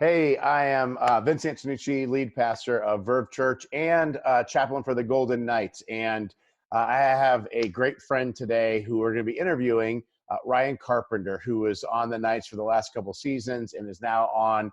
Hey, I am Vince Antonucci, lead pastor of Verve Church and chaplain for the Golden Knights. And I have a great friend today who we're going to be interviewing, Ryan Carpenter, who was on the Knights for the last couple seasons and is now on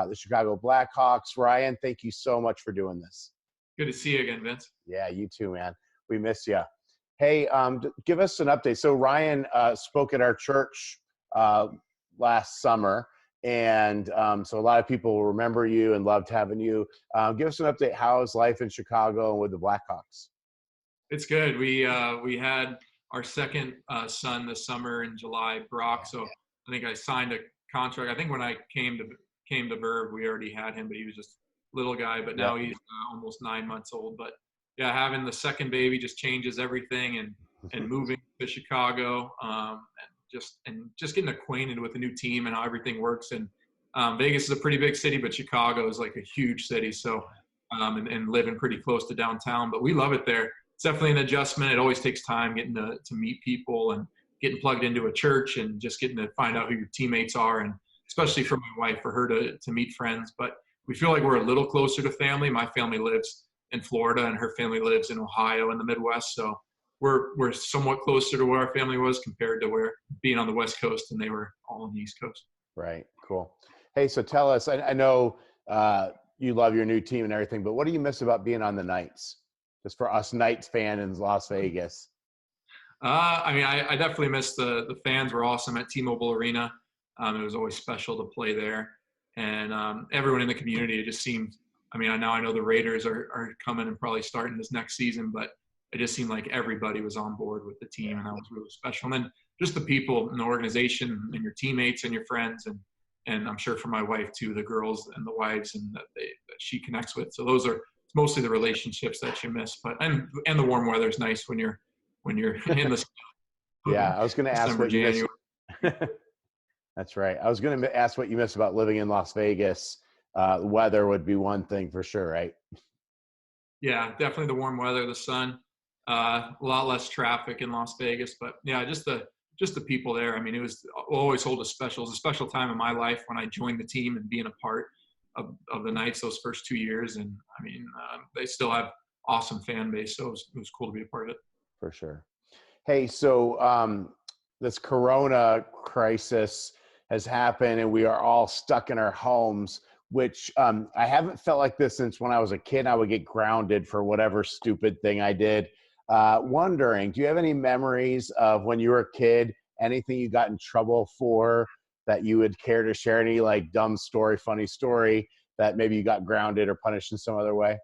the Chicago Blackhawks. Ryan, thank you so much for doing this. Good to see you again, Vince. Yeah, you too, man. We miss you. Hey, give us an update. So Ryan spoke at our church last summer. And so a lot of people will remember you and loved having you. Give us an update. How's life in Chicago and with the Blackhawks? It's good. We had our second son this summer in July, Brock. So I think I signed a contract. I think when I came to Verve, we already had him, but he was just a little guy. But now he's almost 9 months old. But yeah, having the second baby just changes everything, and moving to Chicago, and just getting acquainted with the new team and how everything works. And Vegas is a pretty big city, but Chicago is like a huge city. So, and living pretty close to downtown, but we love it there. It's definitely an adjustment. It always takes time getting to meet people and getting plugged into a church and just getting to find out who your teammates are. And especially for my wife, for her to meet friends. But we feel like we're a little closer to family. My family lives in Florida and her family lives in Ohio in the Midwest. So we're somewhat closer to where our family was compared to where being on the West Coast and they were all on the East Coast. Right. Cool. Hey, so tell us, I know you love your new team and everything, but what do you miss about being on the Knights? Just for us Knights fan in Las Vegas. I definitely miss the fans were awesome at T-Mobile Arena. It was always special to play there. And everyone in the community, it just seemed, I know the Raiders are coming and probably starting this next season, but it just seemed like everybody was on board with the team, and that was really special. And then just the people in the organization and your teammates and your friends, and I'm sure for my wife too, the girls and the wives and that she connects with. So those are mostly the relationships that you miss. But and the warm weather is nice when you're in the yeah, I was going to ask what you miss. That's right. I was going to ask what you miss about living in Las Vegas. Weather would be one thing for sure, right? Yeah, definitely the warm weather, the sun. A lot less traffic in Las Vegas, but yeah, just the people there. It was always hold a special time in my life when I joined the team and being a part of the Knights those first 2 years. And they still have awesome fan base, so it was cool to be a part of it. For sure. Hey, so this Corona crisis has happened, and we are all stuck in our homes. Which I haven't felt like this since when I was a kid. I would get grounded for whatever stupid thing I did. Wondering, do you have any memories of when you were a kid, anything you got in trouble for that you would care to share? Any like dumb story, funny story that maybe you got grounded or punished in some other way?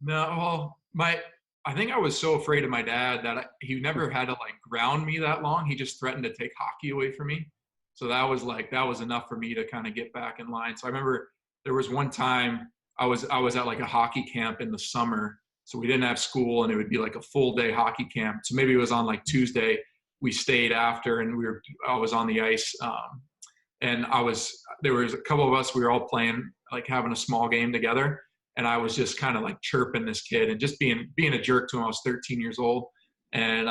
No, well, I think I was so afraid of my dad that he never had to like ground me that long. He just threatened to take hockey away from me. So that was enough for me to kind of get back in line. So I remember there was one time I was at like a hockey camp in the summer. So we didn't have school, and it would be like a full day hockey camp. So maybe it was on like Tuesday. We stayed after, and I was on the ice. And there was a couple of us, we were all playing, like having a small game together. And I was just kind of like chirping this kid and just being a jerk to him. I was 13 years old, and,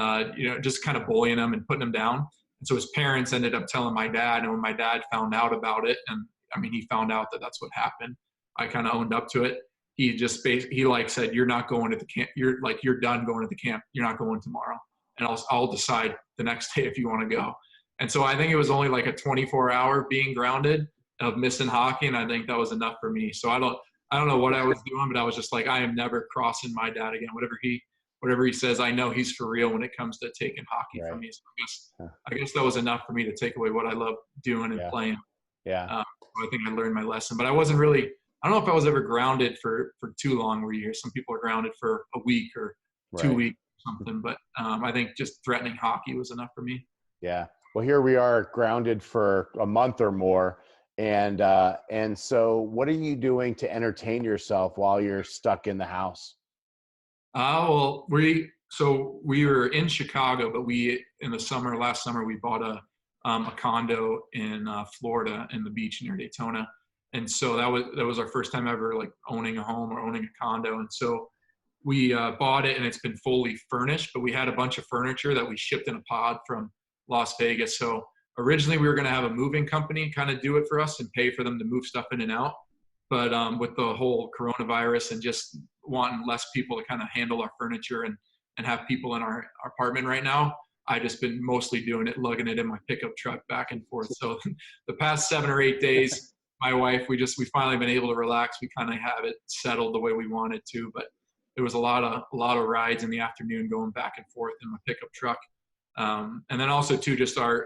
just kind of bullying him and putting him down. And so his parents ended up telling my dad, and when my dad found out about it, and he found out that that's what happened, I kind of owned up to it. He just said, "You're not going to the camp. You're done going to the camp. You're not going tomorrow, and I'll decide the next day if you want to go." And so I think it was only like a 24-hour being grounded of missing hockey, and I think that was enough for me. So I don't know what I was doing, but I was just like, I am never crossing my dad again. Whatever he says, I know he's for real when it comes to taking hockey from me. So I guess that was enough for me to take away what I love doing and playing. Yeah. So I think I learned my lesson, but I wasn't really. I don't know if I was ever grounded for too long. Where you hear some people are grounded for a week or 2 weeks or something, but I think just threatening hockey was enough for me. Yeah. Well, here we are grounded for a month or more. And so what are you doing to entertain yourself while you're stuck in the house? Well, we were in Chicago, but last summer, we bought a condo in Florida in the beach near Daytona. And so that was our first time ever like owning a home or owning a condo. And so we bought it, and it's been fully furnished, but we had a bunch of furniture that we shipped in a pod from Las Vegas. So originally we were going to have a moving company kind of do it for us and pay for them to move stuff in and out. But with the whole coronavirus and just wanting less people to kind of handle our furniture and have people in our apartment right now, I just been mostly doing it, lugging it in my pickup truck back and forth. So the past 7 or 8 days, my wife, we finally been able to relax. We kind of have it settled the way we wanted to, but there was a lot of rides in the afternoon going back and forth in my pickup truck. And then also too,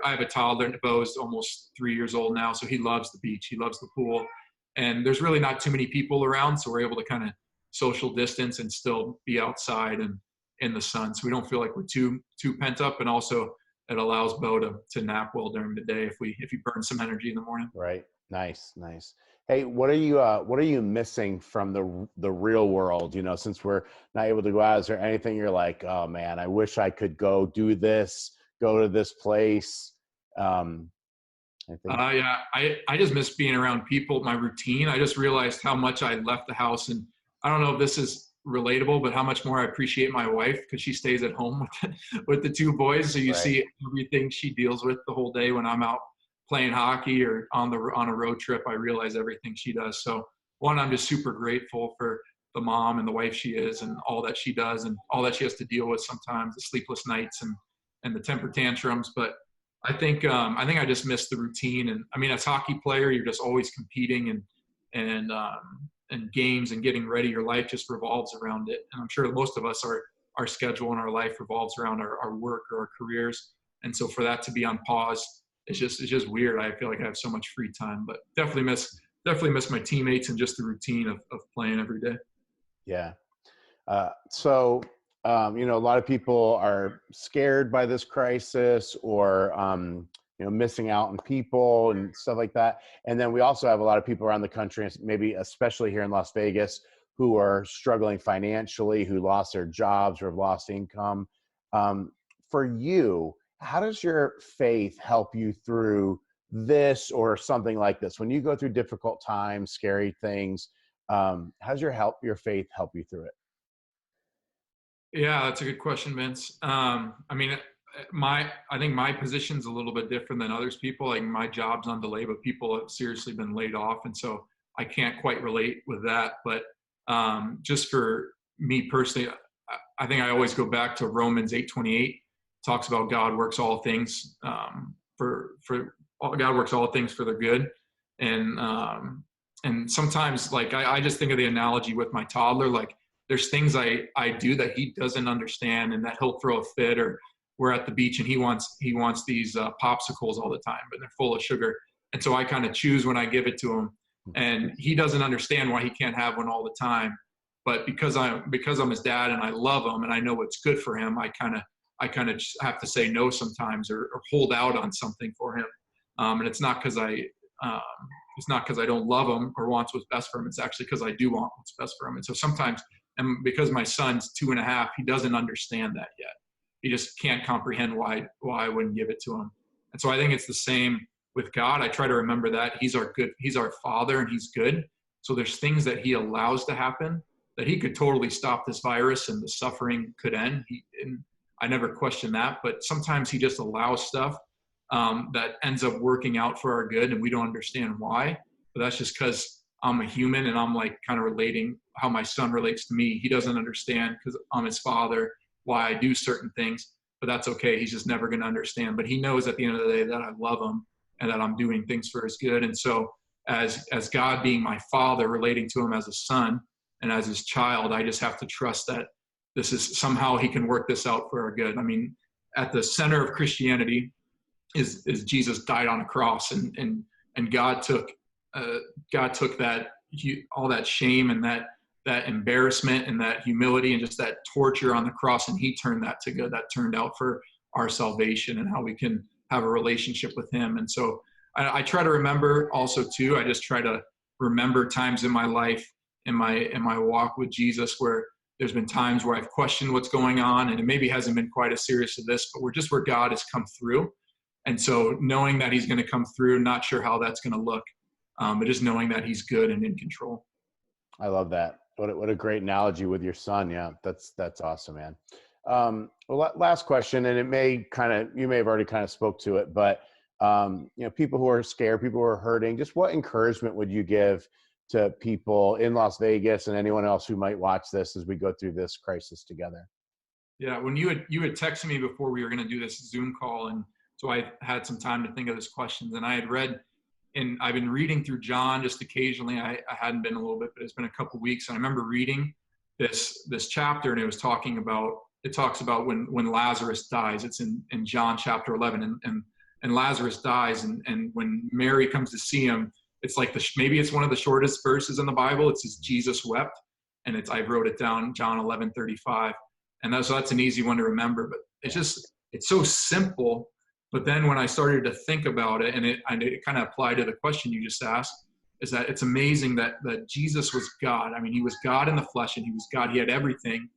I have a toddler, Bo's almost 3 years old now. So he loves the beach. He loves the pool, and there's really not too many people around. So we're able to kind of social distance and still be outside and in the sun. So we don't feel like we're too pent up. And also it allows Bo to nap well during the day if we burn some energy in the morning. Right. Nice. Hey, what are you missing from the real world? Since we're not able to go out, is there anything you're like, oh man, I wish I could go do this, go to this place? Yeah, I just miss being around people, my routine. I just realized how much I left the house, and I don't know if this is relatable, but how much more I appreciate my wife because she stays at home with the 2 boys. So you see everything she deals with the whole day. When I'm out playing hockey or on a road trip, I realize everything she does. So one, I'm just super grateful for the mom and the wife she is and all that she does and all that she has to deal with sometimes, the sleepless nights and the temper tantrums. But I think I just miss the routine. And I mean, as a hockey player, you're just always competing and games and getting ready. Your life just revolves around it. And I'm sure most of us, our schedule in our life revolves around our work or our careers. And so for that to be on pause, it's just weird. I feel like I have so much free time, but definitely miss my teammates and just the routine of playing every day. Yeah. So a lot of people are scared by this crisis or, missing out on people and stuff like that. And then we also have a lot of people around the country, maybe especially here in Las Vegas, who are struggling financially, who lost their jobs or have lost income. For you, how does your faith help you through this or something like this? When you go through difficult times, scary things, how does your faith help you through it? Yeah, that's a good question, Vince. I mean, I think my position's a little bit different than others people. Like my job's on delay, but people have seriously been laid off. And so I can't quite relate with that. But just for me personally, I think I always go back to Romans 8:28. Talks about God works all things God works all things for their good. And sometimes like I just think of the analogy with my toddler, like there's things I do that he doesn't understand and that he'll throw a fit, or we're at the beach and he wants these popsicles all the time, but they're full of sugar. And so I kind of choose when I give it to him, and he doesn't understand why he can't have one all the time. But because I'm his dad and I love him and I know what's good for him, I kind of just have to say no sometimes or hold out on something for him. And it's not because I don't love him or want what's best for him. It's actually because I do want what's best for him. And so sometimes, and because my son's 2.5, he doesn't understand that yet. He just can't comprehend why I wouldn't give it to him. And so I think it's the same with God. I try to remember that he's our Father and he's good. So there's things that he allows to happen that he could totally stop this virus and the suffering could end. And I never question that, but sometimes he just allows stuff that ends up working out for our good, and we don't understand why. But that's just because I'm a human and I'm like kind of relating how my son relates to me. He doesn't understand because I'm his father why I do certain things, but that's okay. He's just never going to understand. But he knows at the end of the day that I love him and that I'm doing things for his good. And so as God being my father, relating to him as a son and as his child, I just have to trust that this is somehow he can work this out for our good. I mean, at the center of Christianity is Jesus died on a cross, and God took that all that shame and that embarrassment and that humility and just that torture on the cross, and he turned that to good. That turned out for our salvation and how we can have a relationship with him. And so I try to remember also too, I just try to remember times in my life, in my walk with Jesus, where there's been times where I've questioned what's going on, and it maybe hasn't been quite as serious as this, but we're just where God has come through. And so knowing that he's going to come through, not sure how that's going to look, but just knowing that he's good and in control. I love that. What a great analogy with your son. Yeah, that's awesome, man. Well, last question, and you may have already kind of spoke to it, but people who are scared, people who are hurting, just what encouragement would you give to people in Las Vegas and anyone else who might watch this as we go through this crisis together? Yeah, when you had texted me before we were going to do this Zoom call, and so I had some time to think of this questions, and I had read, and I've been reading through John just occasionally. I hadn't been a little bit, but it's been a couple weeks. And I remember reading this chapter, and it talks about when Lazarus dies. It's in John chapter 11, and Lazarus dies, and when Mary comes to see him, it's like maybe it's one of the shortest verses in the Bible. It says Jesus wept, and I wrote it down, John 11:35. And so that's an easy one to remember, but it's so simple. But then when I started to think about it, and it kind of applied to the question you just asked, is that it's amazing that Jesus was God. I mean, he was God in the flesh, and he was God. He had everything.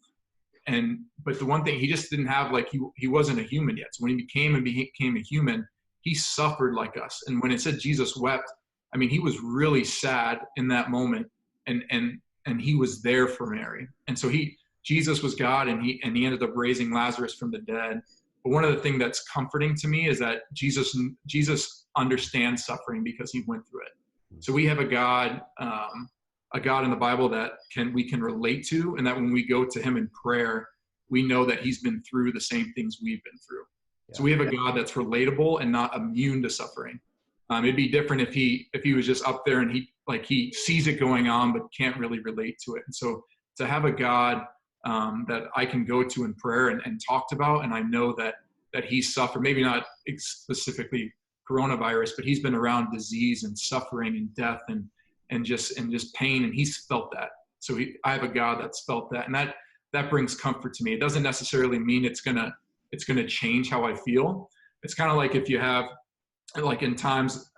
But the one thing, he just didn't have, like, he wasn't a human yet. So when he became a human, he suffered like us. And when it said Jesus wept, I mean, he was really sad in that moment, and he was there for Mary. And so Jesus was God, and he ended up raising Lazarus from the dead. But one of the things that's comforting to me is that Jesus understands suffering because he went through it. So we have a God in the Bible that we can relate to, and that when we go to him in prayer, we know that he's been through the same things we've been through. Yeah. So we have a God that's relatable and not immune to suffering. It'd be different if he was just up there and he sees it going on but can't really relate to it. And so to have a God that I can go to in prayer and talked about, and I know that he's suffered, maybe not specifically coronavirus, but he's been around disease and suffering and death and just pain, and he's felt that. So I have a God that's felt that, and that brings comfort to me. It doesn't necessarily mean it's gonna change how I feel. It's kind of like if you have, like, in times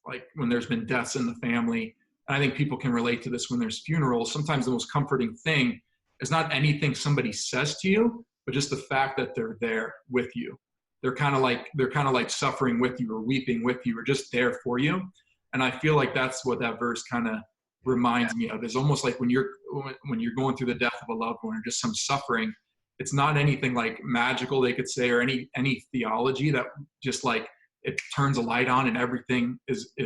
like when there's been deaths in the family, and I think people can relate to this when there's funerals. Sometimes the most comforting thing is not anything somebody says to you, but just the fact that they're there with you. They're kind of like suffering with you, or weeping with you, or just there for you. And I feel like that's what that verse kind of reminds me of. It's almost like when you're going through the death of a loved one or just some suffering, it's not anything like magical, they could say, or any theology that just like it turns a light on and everything is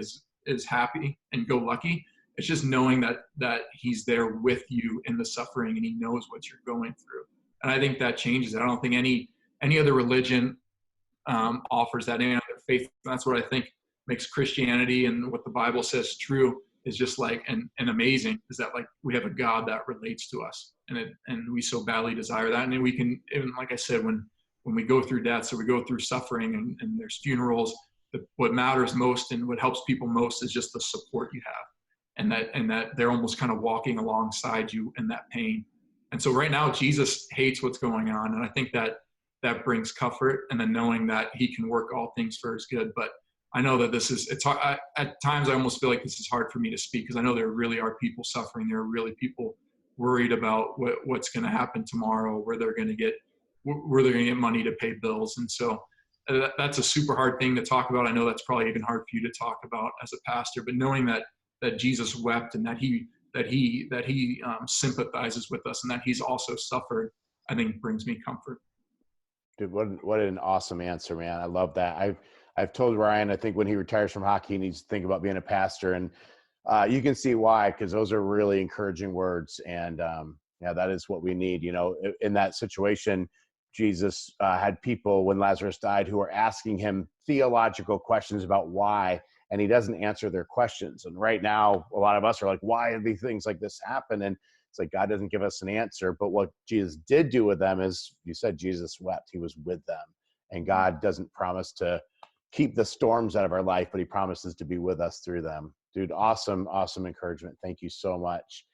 happy and go lucky. It's just knowing that he's there with you in the suffering, and he knows what you're going through. And I think that changes it. I don't think any other religion offers that, any other faith. That's what I think makes Christianity and what the Bible says true, is just like and amazing, is that, like, we have a God that relates to us, and we so badly desire that. And then we can, even like I said, when we go through death, so we go through suffering and there's funerals, what matters most and what helps people most is just the support you have. And that they're almost kind of walking alongside you in that pain. And so right now, Jesus hates what's going on. And I think that brings comfort, and then knowing that he can work all things for his good. But I know that at times I almost feel like this is hard for me to speak, because I know there really are people suffering. There are really people worried about what's going to happen tomorrow, where they're going to get money to pay bills. And so that's a super hard thing to talk about. I know that's probably even hard for you to talk about as a pastor, but knowing that Jesus wept, and that he sympathizes with us, and that he's also suffered, I think brings me comfort. Dude, what an awesome answer, man. I love that. I've told Ryan, I think when he retires from hockey, he needs to think about being a pastor, and you can see why, because those are really encouraging words. And that is what we need. In that situation, Jesus had people, when Lazarus died, who were asking him theological questions about why, and he doesn't answer their questions. And right now, a lot of us are like, why do these things like this happen? And it's like, God doesn't give us an answer. But what Jesus did do with them is, you said Jesus wept. He was with them. And God doesn't promise to keep the storms out of our life, but he promises to be with us through them. Dude, awesome encouragement. Thank you so much.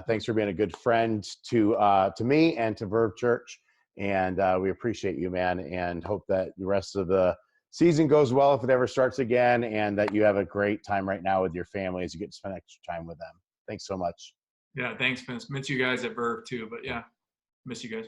Thanks for being a good friend to me and to Verve Church. And we appreciate you, man, and hope that the rest of the season goes well if it ever starts again, and that you have a great time right now with your family as you get to spend extra time with them. Thanks so much. Yeah, thanks, Vince. Miss you guys at Verve too, but yeah, miss you guys.